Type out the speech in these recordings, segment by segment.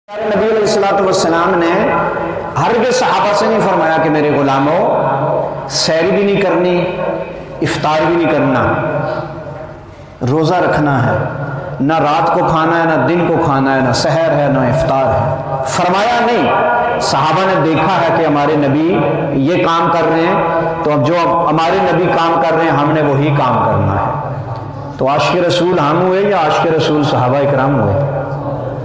نبی علیہ الصلوۃ والسلام نے ہرگز صحابہ سے نہیں فرمایا کہ میرے غلاموں سحری بھی نہیں کرنی، افطار بھی نہیں کرنا، روزہ رکھنا ہے، نہ رات کو کھانا ہے، نہ دن کو کھانا ہے، نہ سحر ہے نہ افطار ہے، فرمایا نہیں۔ صحابہ نے دیکھا ہے کہ ہمارے نبی یہ کام کر رہے ہیں، تو اب جو ہمارے نبی کام کر رہے ہیں ہم نے وہی کام کرنا ہے۔ تو عاشق رسول ہم ہوئے یا عاشق رسول صحابہ کرام ہوئے؟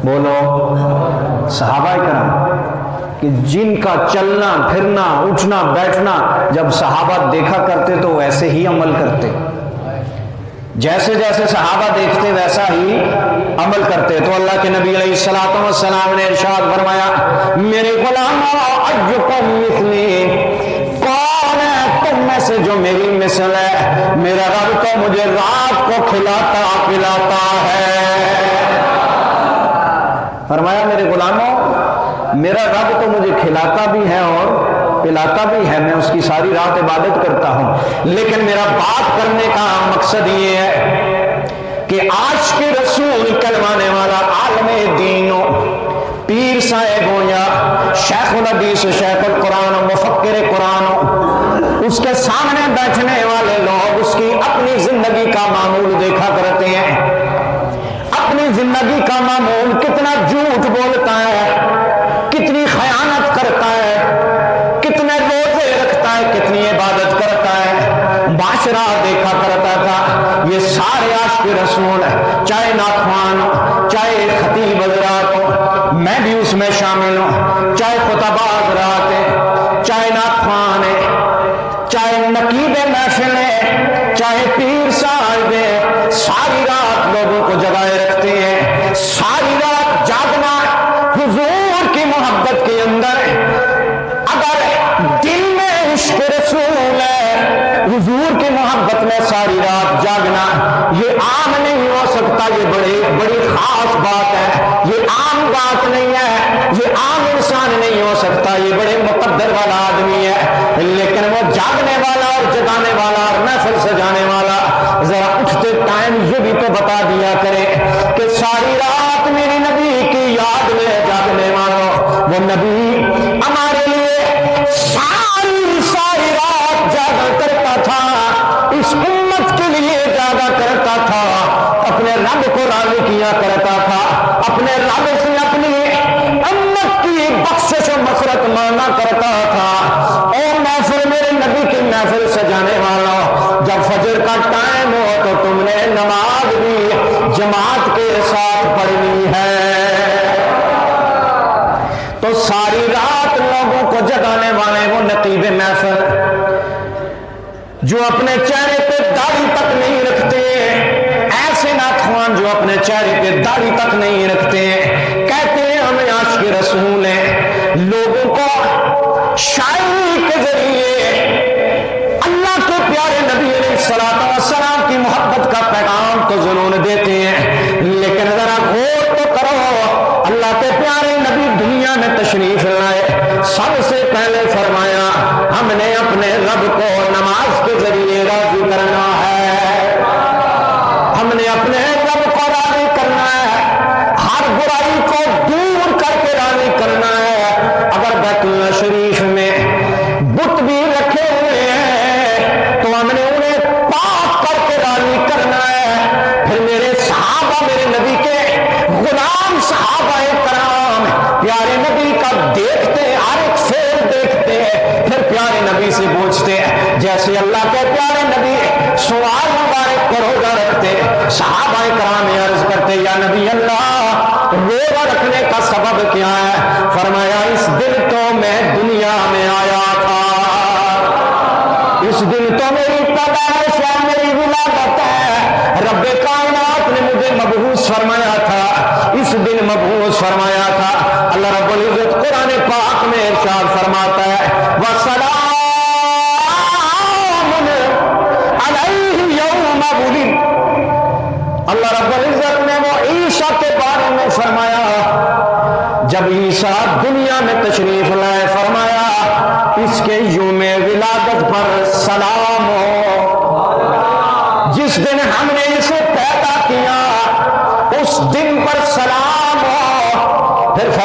بولو صحابہ کرام، کہ جن کا چلنا پھرنا اٹھنا بیٹھنا جب صحابہ دیکھا کرتے تو ویسے ہی عمل کرتے، جیسے جیسے صحابہ دیکھتے ویسا ہی عمل کرتے۔ تو اللہ کے نبی علیہ الصلوۃ والسلام نے ارشاد فرمایا، میرے غلاموں اجکم مثلی، کون ہے تم میں سے جو میری مثل ہے؟ میرا رب تو مجھے رات کو کھلاتا پلاتا ہے۔ فرمایا میرے غلاموں میرا رب تو مجھے کھلاتا بھی ہے اور پلاتا بھی ہے، میں اس کی ساری رات عبادت کرتا ہوں، لیکن میرا بات کرنے کا مقصد یہ ہے کہ عاشق رسول کلمانے والا عالم دین ہو، پیر صاحب ہو یا شیخ الحدیث شیخ القرآن ہو، مفکر قرآن ہو، اس کے سامنے بیٹھنے والے لوگ اس کی اپنی زندگی کا معمول دیکھا کرتے ہیں، اپنی زندگی کا معمول، کتنا جھوٹ بولتا ہے، کتنی خیانت کرتا ہے، کتنے روزے رکھتا ہے، کتنی عبادت کرتا ہے، معاشرہ دیکھا کرتا تھا۔ یہ سارے عاشق رسول ہیں، چاہے ناخوان ہو، چاہے خطیب حضرات ہو، میں بھی اس میں شامل ہوں، چاہے خطباء حضرات ہیں، چاہے ناخوان ہیں، چاہے نقیب محفل ہیں، چاہے پیر صاحب ہیں، ساری رات لوگوں کو جگائے رکھتے ہیں، ساری رات جاگنا حضور کی محبت کے اندر۔ اگر دل میں عشق رسول ہے، حضور کی محبت میں ساری رات جاگنا، یہ عام نہیں ہو سکتا، یہ بڑی خاص بات ہے، یہ عام بات نہیں ہے، یہ عام انسان نہیں ہو سکتا، یہ بڑے مقدر والا آدمی ہے، لیکن وہ جاگنے والا اور جگانے والا اور محفل سجانے والا ذرا اٹھتے ٹائم یہ بھی تو بتا دیا کرے کہ ساری رات میری نبی کی یاد میں جاگنے والوں، وہ نبی ہمارے لیے ساری رات جاگا کرتا تھا، اس امت کے لیے جاگا کرتا تھا، اپنے رب کو راضی کیا کرتا تھا، اپنے رب سے اپنی امت کی بخشش و مغفرت مانگا کرتا تھا۔ اور محفل میرے نبی کی محفل سجانے والا، جب فجر کا ٹائم ہو تو تم نے نماز بھی جماعت کے ساتھ پڑھنی ہے۔ تو ساری رات لوگوں کو جگانے والے وہ نقیب محفل جو اپنے چہرے پہ داڑھی تک نہیں رکھتے، ایسے ناخوان جو اپنے چہرے پہ داڑھی تک نہیں رکھتے، کہتے ہیں ہمیں عاشق رسول ہیں، لوگوں کو شاعری کے ذریعے اللہ کے پیارے نبی علیہ الصلوۃ والسلام کی محبت کا پیغام تو ضرور دیتے ہیں، لیکن ذرا غور تو کرو، اللہ کے پیارے نبی دنیا میں تشریف لائے، سب سے پہلے فرمایا ہم نے اپنے رب کو نماز کے ذریعے راضی کرنا ہے، ہم نے اپنے رب کو راضی کرنا ہے، ہر برائی کو دور کر کے راضی کرنا ہے۔ اگر بیت اللہ شریف میں بت بھی رکھے ہوئے ہیں تو ہم نے انہیں پاک کر کے راضی کرنا ہے۔ پھر میرے صحابہ، میرے نبی کے غلام صحابہ کرام پیارے نبی کا دیکھتے، ہر ایک فعل دیکھتے، پھر پیارے نبی سے پوچھتے، جیسے اللہ کے پیارے نبی سوال مبارک کو روزہ رکھتے، صحابہ کرام عرض کرتے یا نبی اللہ روزہ رکھنے کا سبب کیا ہے؟ فرمایا اس دن تو میں دنیا میں آیا تھا، اس دن تو میری پیدائش ہے، میری ولادت ہے، رب کائنات نے مجھے مبعوث فرمایا تھا، اس دن مبعوث فرمایا تھا۔ اللہ رب العزت قرآن پاک میں ارشاد فرماتا ہے وَسَلَامٌ عَلَيْهِ يَوْمَ وُلِدَ۔ اللہ رب العزت نے وہ عیسیٰ کے بارے میں فرمایا، جب عیسیٰ دنیا میں تشریف لائے، فرمایا اس کے یوم ولادت پر سلام ہو، جس دن ہم نے اسے پیدا کیا اس دن پر سلام ہو۔ پھر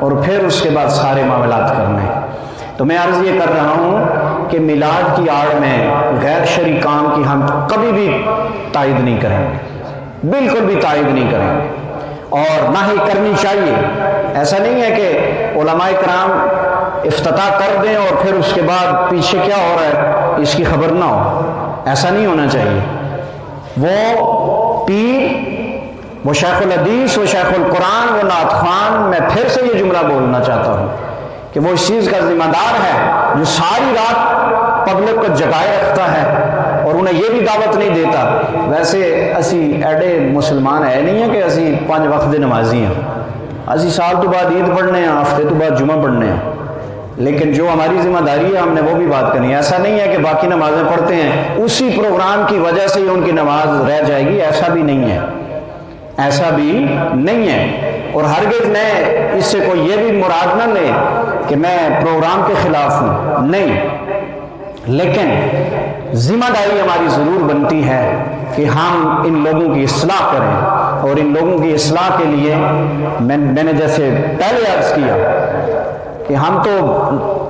اور پھر اس کے بعد سارے معاملات کرنے۔ تو میں عرض یہ کر رہا ہوں کہ میلاد کی آڑ میں غیر شرعی کام کی ہم کبھی بھی تائید نہیں کریں گے، بالکل بھی تائید نہیں کریں گے، اور نہ ہی کرنی چاہیے۔ ایسا نہیں ہے کہ علماء کرام افتتاح کر دیں اور پھر اس کے بعد پیچھے کیا ہو رہا ہے اس کی خبر نہ ہو، ایسا نہیں ہونا چاہیے۔ وہ پیر، وہ شیخ الحدیث، وہ شیخ القرآن، وہ نعت خوان، میں پھر سے یہ جملہ بولنا چاہتا ہوں کہ وہ اس چیز کا ذمہ دار ہے جو ساری رات پبلک کو جگائے رکھتا ہے اور انہیں یہ بھی دعوت نہیں دیتا۔ ویسے اسی ایڈے مسلمان ہے نہیں ہے کہ اسی 5 وقت دے نمازی ہیں، اسی سال تو بعد عید پڑھنے ہیں، ہفتے تو بعد جمعہ پڑھنے ہیں، لیکن جو ہماری ذمہ داری ہے ہم نے وہ بھی بات کرنی ہے۔ ایسا نہیں ہے کہ باقی نمازیں پڑھتے ہیں اسی پروگرام کی وجہ سے ہی ان کی نماز رہ جائے گی، ایسا بھی نہیں ہے، ایسا بھی نہیں ہے۔ اور ہرگز میں اس سے کوئی یہ بھی مراد نہ لے کہ میں پروگرام کے خلاف ہوں، نہیں، لیکن ذمہ داری ہماری ضرور بنتی ہے کہ ہم ان لوگوں کی اصلاح کریں، اور ان لوگوں کی اصلاح کے لیے میں نے جیسے پہلے عرض کیا کہ ہم تو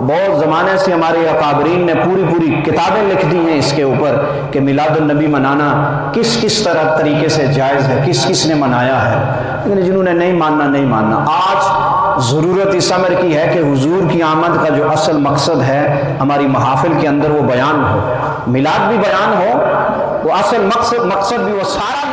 بہت زمانے سے ہمارے اکابرین نے پوری کتابیں لکھ دی ہیں اس کے اوپر کہ میلاد النبی منانا کس طرح طریقے سے جائز ہے، کس نے منایا ہے، لیکن جنہوں نے نہیں ماننا۔ آج ضرورت اس امر کی ہے کہ حضور کی آمد کا جو اصل مقصد ہے ہماری محافل کے اندر وہ بیان ہو، میلاد بھی بیان ہو، وہ اصل مقصد بھی وہ سارا